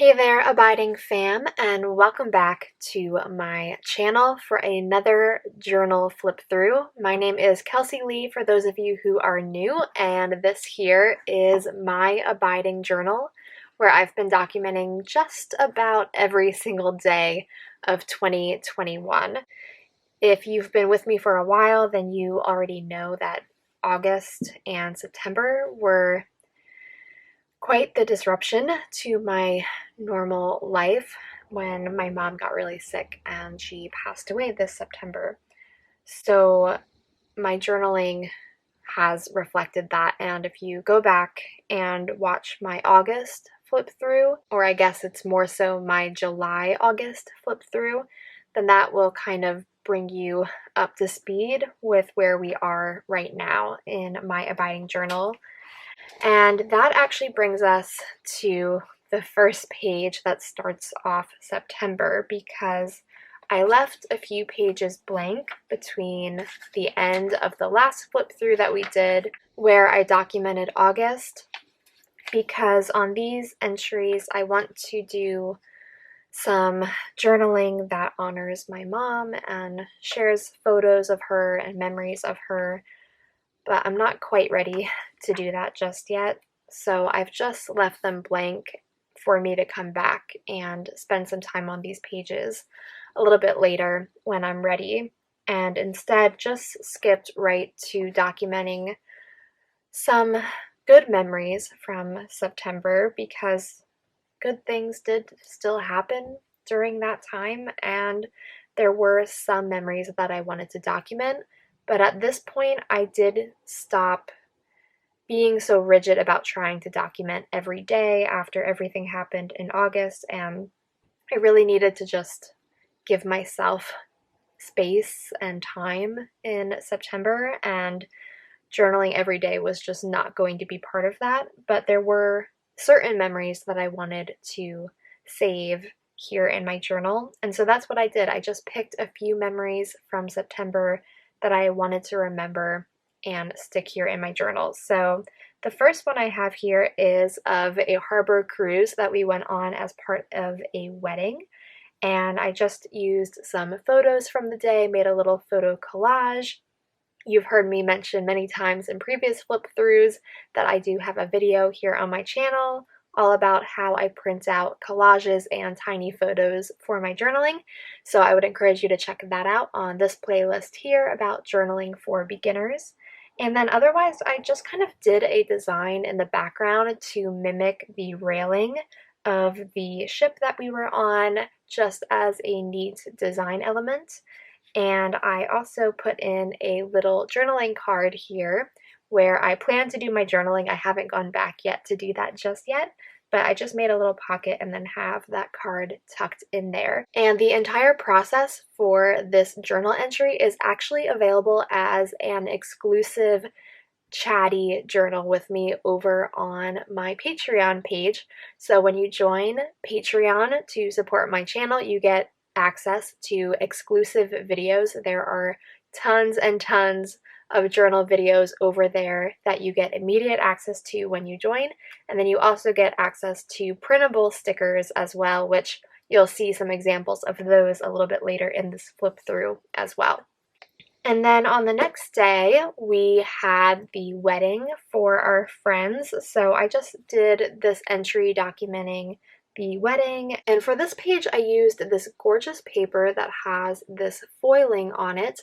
Hey there, Abiding fam, and welcome back to my channel for another journal flip through. My name is Kelsey Lee for those of you who are new, and this here is my Abiding journal where I've been documenting just about every single day of 2021. If you've been with me for a while, then you already know that August and September were quite the disruption to my normal life when my mom got really sick and she passed away this September. So my journaling has reflected that. And if you go back and watch my August flip through, or I guess it's more so my July August flip through, then that will kind of bring you up to speed with where we are right now in my Abiding journal. And that actually brings us to the first page that starts off September, because I left a few pages blank between the end of the last flip through that we did where I documented August, because on these entries I want to do some journaling that honors my mom and shares photos of her and memories of her, but I'm not quite ready to do that just yet. So I've just left them blank for me to come back and spend some time on these pages a little bit later when I'm ready, and instead just skipped right to documenting some good memories from September, because good things did still happen during that time, and there were some memories that I wanted to document. But at this point, I did stop being so rigid about trying to document every day after everything happened in August, and I really needed to just give myself space and time in September, and journaling every day was just not going to be part of that. But there were certain memories that I wanted to save here in my journal, and so that's what I did. I just picked a few memories from September that I wanted to remember and stick here in my journal. So the first one I have here is of a harbor cruise that we went on as part of a wedding. And I just used some photos from the day, made a little photo collage. You've heard me mention many times in previous flip throughs that I do have a video here on my channel all about how I print out collages and tiny photos for my journaling. So I would encourage you to check that out on this playlist here about journaling for beginners. And then otherwise, I just kind of did a design in the background to mimic the railing of the ship that we were on, just as a neat design element. And I also put in a little journaling card here where I plan to do my journaling. I haven't gone back yet to do that just yet, but I just made a little pocket and then have that card tucked in there. And the entire process for this journal entry is actually available as an exclusive chatty journal with me over on my Patreon page. So when you join Patreon to support my channel, you get access to exclusive videos. There are tons and tons of journal videos over there that you get immediate access to when you join, and then you also get access to printable stickers as well, which you'll see some examples of those a little bit later in this flip through as well. And then on the next day, we had the wedding for our friends. So I just did this entry documenting the wedding. And for this page, I used this gorgeous paper that has this foiling on it.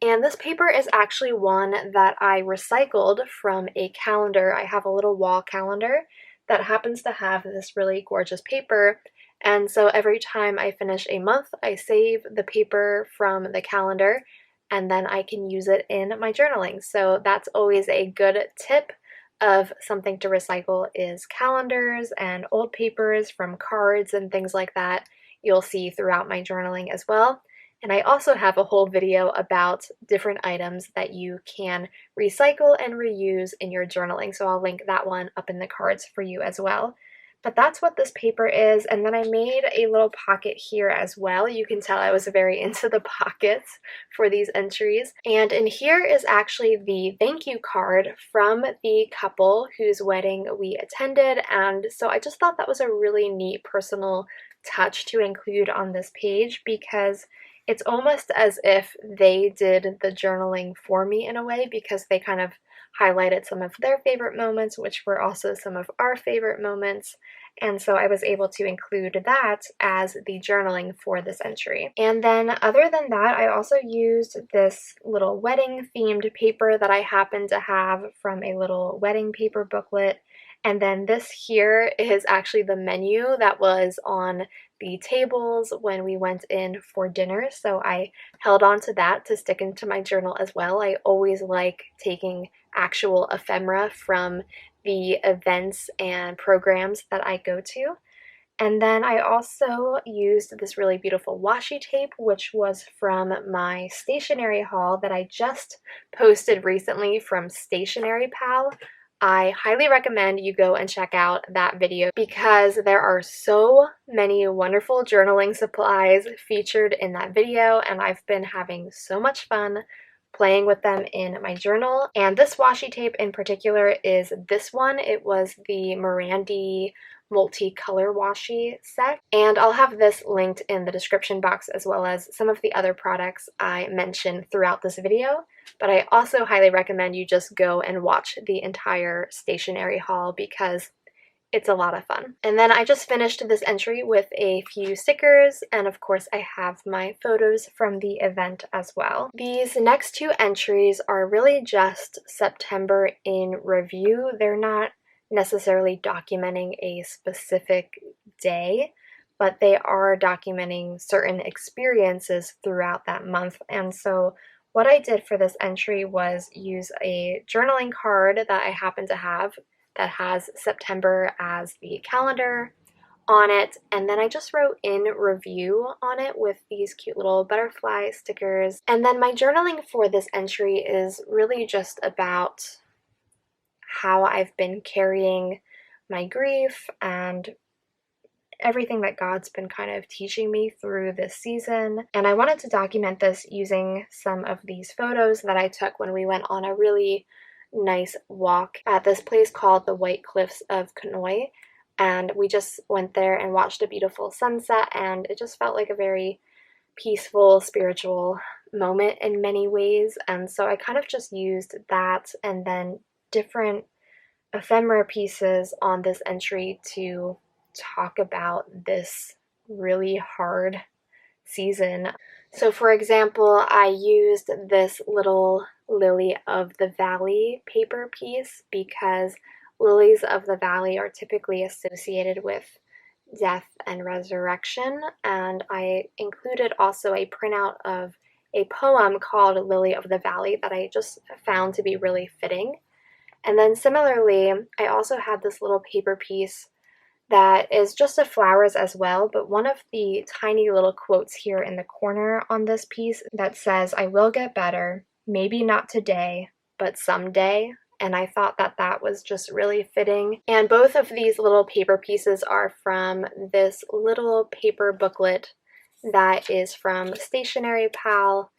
And this paper is actually one that I recycled from a calendar. I have a little wall calendar that happens to have this really gorgeous paper. And so every time I finish a month, I save the paper from the calendar, and then I can use it in my journaling. So that's always a good tip of something to recycle, is calendars and old papers from cards and things like that. You'll see throughout my journaling as well. And I also have a whole video about different items that you can recycle and reuse in your journaling. So I'll link that one up in the cards for you as well. But that's what this paper is, and then I made a little pocket here as well. You can tell I was very into the pockets for these entries. And in here is actually the thank you card from the couple whose wedding we attended, and so I just thought that was a really neat personal touch to include on this page, because it's almost as if they did the journaling for me in a way, because they kind of highlighted some of their favorite moments, which were also some of our favorite moments. And so I was able to include that as the journaling for this entry. And then other than that, I also used this little wedding themed paper that I happened to have from a little wedding paper booklet. And then this here is actually the menu that was on the tables when we went in for dinner. So I held on to that to stick into my journal as well. I always like taking actual ephemera from the events and programs that I go to. And then I also used this really beautiful washi tape, which was from my stationery haul that I just posted recently from Stationery Pal. I highly recommend you go and check out that video because there are so many wonderful journaling supplies featured in that video, and I've been having so much fun playing with them in my journal. And this washi tape in particular is this one. It was the Morandi multicolor washi set, and I'll have this linked in the description box as well as some of the other products I mentioned throughout this video. But I also highly recommend you just go and watch the entire stationery haul because it's a lot of fun. And then I just finished this entry with a few stickers, and of course I have my photos from the event as well. These next two entries are really just September in review. They're not necessarily documenting a specific day, but they are documenting certain experiences throughout that month. And so what I did for this entry was use a journaling card that I happen to have that has September as the calendar on it, and then I just wrote in review on it with these cute little butterfly stickers. And then my journaling for this entry is really just about how I've been carrying my grief and everything that God's been kind of teaching me through this season. And I wanted to document this using some of these photos that I took when we went on a really nice walk at this place called the White Cliffs of Conoy. And we just went there and watched a beautiful sunset, and it just felt like a very peaceful, spiritual moment in many ways. And so I kind of just used that and then different ephemera pieces on this entry to talk about this really hard season. So for example, I used this little Lily of the Valley paper piece because lilies of the valley are typically associated with death and resurrection, and I included also a printout of a poem called Lily of the Valley that I just found to be really fitting. And then similarly, I also had this little paper piece that is just of flowers as well, but one of the tiny little quotes here in the corner on this piece that says, "I will get better, maybe not today, but someday." And I thought that that was just really fitting. And both of these little paper pieces are from this little paper booklet that is from Stationery Pal.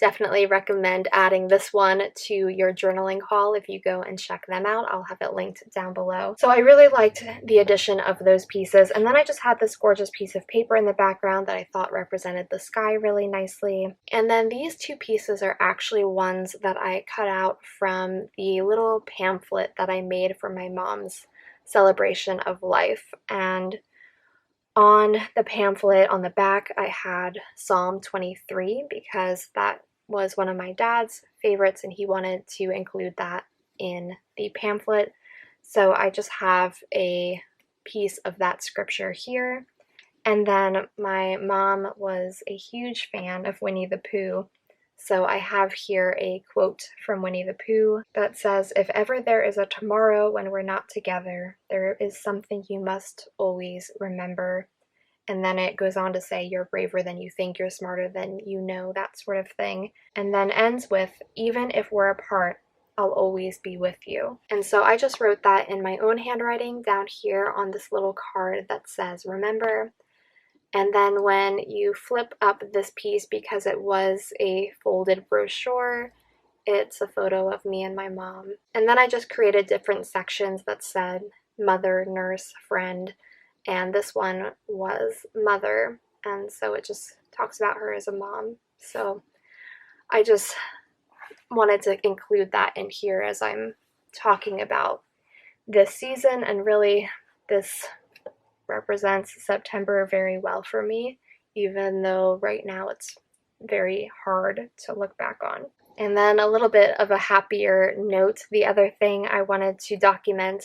Definitely recommend adding this one to your journaling haul if you go and check them out. I'll have it linked down below. So I really liked the addition of those pieces. And then I just had this gorgeous piece of paper in the background that I thought represented the sky really nicely. And then these two pieces are actually ones that I cut out from the little pamphlet that I made for my mom's celebration of life. And on the pamphlet on the back, I had Psalm 23 because that was one of my dad's favorites and he wanted to include that in the pamphlet. So I just have a piece of that scripture here. And then my mom was a huge fan of Winnie the Pooh. So I have here a quote from Winnie the Pooh that says, "If ever there is a tomorrow when we're not together, there is something you must always remember." And then it goes on to say, "You're braver than you think, you're smarter than you know," that sort of thing. And then ends with, "Even if we're apart, I'll always be with you. And so I just wrote that in my own handwriting down here on this little card that says remember. And then when you flip up this piece, because it was a folded brochure, it's a photo of me and my mom. And then I just created different sections that said mother, nurse, friend, and this one was mother, and so it just talks about her as a mom. So I just wanted to include that in here as I'm talking about this season, and really this represents September very well for me, even though right now it's very hard to look back on. And then a little bit of a happier note, the other thing I wanted to document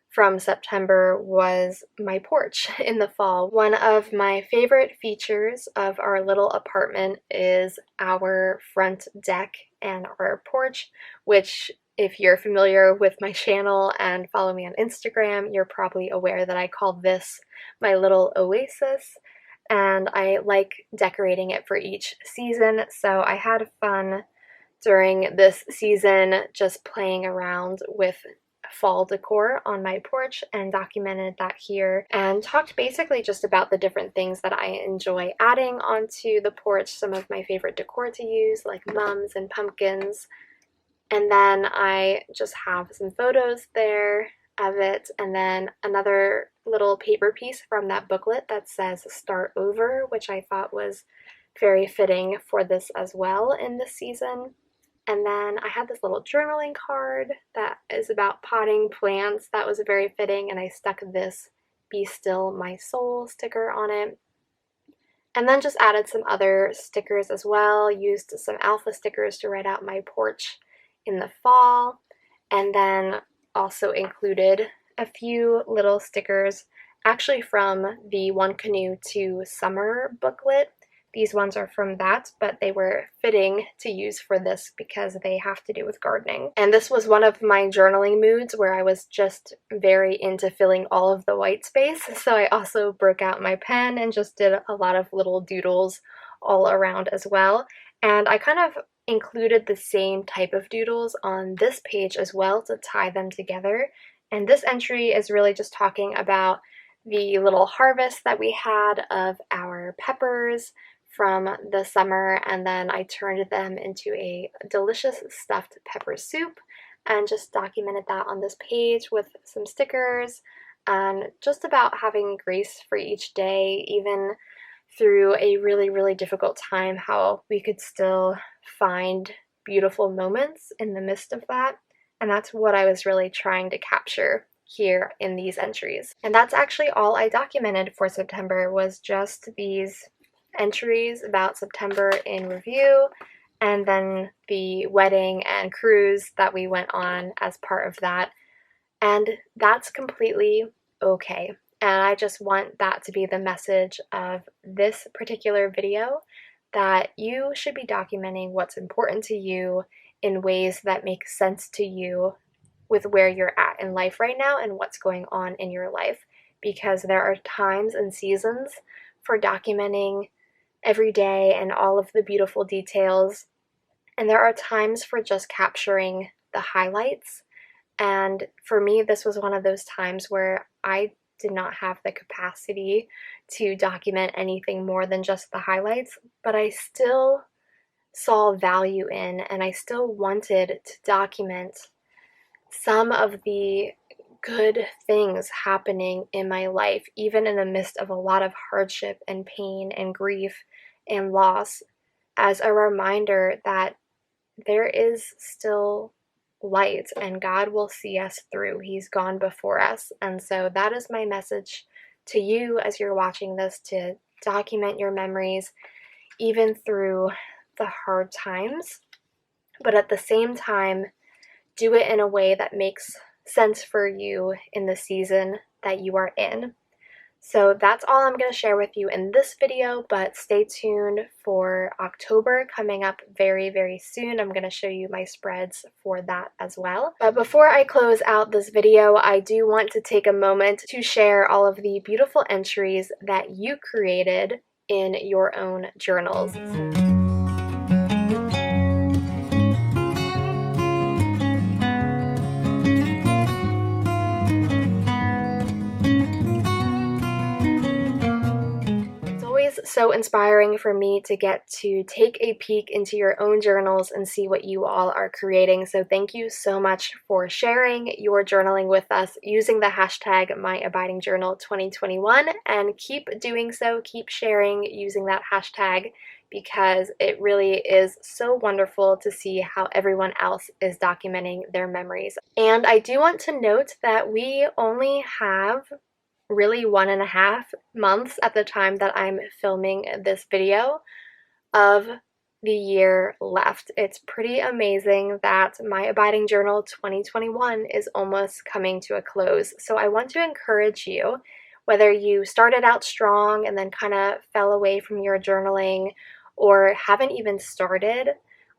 from September was my porch in the fall. One of my favorite features of our little apartment is our front deck and our porch, which if you're familiar with my channel and follow me on Instagram, you're probably aware that I call this my little oasis, and I like decorating it for each season. So I had fun during this season just playing around with fall decor on my porch and documented that here and talked basically just about the different things that I enjoy adding onto the porch, some of my favorite decor to use like mums and pumpkins. And then I just have some photos there of it, and then another little paper piece from that booklet that says start over, which I thought was very fitting for this as well in this season. And then I had this little journaling card that is about potting plants that was very fitting, and I stuck this Be Still My Soul sticker on it. And then just added some other stickers as well, used some alpha stickers to write out my porch in the fall, and then also included a few little stickers actually from the One Canoe to Summer booklet. These ones are from that, but they were fitting to use for this because they have to do with gardening. And this was one of my journaling moods where I was just very into filling all of the white space. So I also broke out my pen and just did a lot of little doodles all around as well. And I kind of included the same type of doodles on this page as well to tie them together. And this entry is really just talking about the little harvest that we had of our peppers from the summer, and then I turned them into a delicious stuffed pepper soup and just documented that on this page with some stickers and just about having grace for each day, even through a really, really difficult time, how we could still find beautiful moments in the midst of that. And that's what I was really trying to capture here in these entries. And that's actually all I documented for September, was just these entries about September in review, and then the wedding and cruise that we went on as part of that. And that's completely okay. And I just want that to be the message of this particular video, that you should be documenting what's important to you in ways that make sense to you with where you're at in life right now and what's going on in your life. Because there are times and seasons for documenting every day and all of the beautiful details, and there are times for just capturing the highlights. And for me, this was one of those times where I did not have the capacity to document anything more than just the highlights, but I still saw value in, and I still wanted to document some of the good things happening in my life, even in the midst of a lot of hardship and pain and grief and loss, as a reminder that there is still light and God will see us through. He's gone before us. And so that is my message to you as you're watching this, to document your memories even through the hard times, but at the same time, do it in a way that makes sense for you in the season that you are in. So that's all I'm going to share with you in this video, but stay tuned for October coming up very, very soon. I'm going to show you my spreads for that as well. But before I close out this video, I do want to take a moment to share all of the beautiful entries that you created in your own journals. so inspiring for me to get to take a peek into your own journals and see what you all are creating. So thank you so much for sharing your journaling with us using the hashtag MyAbidingJournal2021, and keep doing so, keep sharing using that hashtag, because it really is so wonderful to see how everyone else is documenting their memories. And I do want to note that we only have really 1.5 months at the time that I'm filming this video of the year left. It's pretty amazing that My Abiding Journal 2021 is almost coming to a close. So I want to encourage you, whether you started out strong and then kind of fell away from your journaling or haven't even started,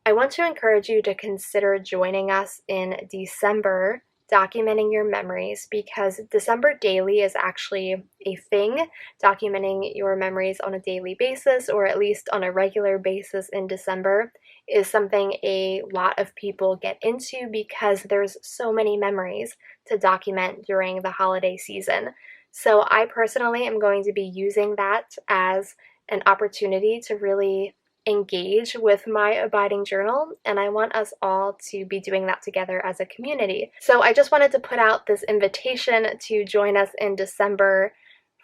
I want to encourage you to consider joining us in December documenting your memories, because December Daily is actually a thing. Documenting your memories on a daily basis, or at least on a regular basis in December, is something a lot of people get into because there's so many memories to document during the holiday season. So I personally am going to be using that as an opportunity to really engage with My Abiding Journal, and I want us all to be doing that together as a community. So I just wanted to put out this invitation to join us in December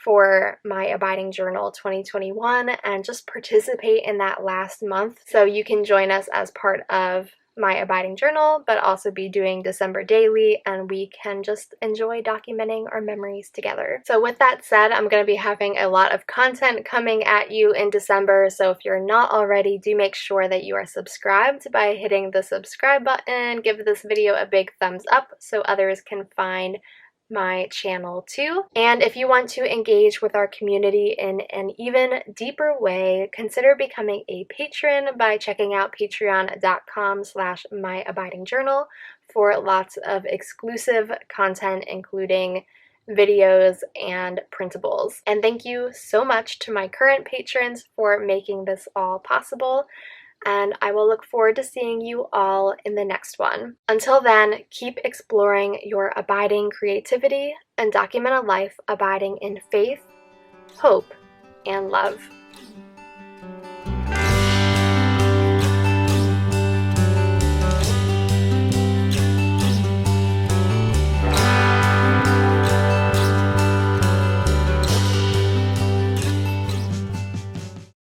for My Abiding Journal 2021 and just participate in that last month. So you can join us as part of My Abiding Journal, but also be doing December Daily, and we can just enjoy documenting our memories together. So with that said, I'm going to be having a lot of content coming at you in December, so if you're not already, do make sure that you are subscribed by hitting the subscribe button. Give this video a big thumbs up so others can find my channel too. And if you want to engage with our community in an even deeper way, consider becoming a patron by checking out patreon.com/myabidingjournal for lots of exclusive content, including videos and printables. And thank you so much to my current patrons for making this all possible, and I will look forward to seeing you all in the next one. Until then, keep exploring your abiding creativity and document a life abiding in faith, hope, and love.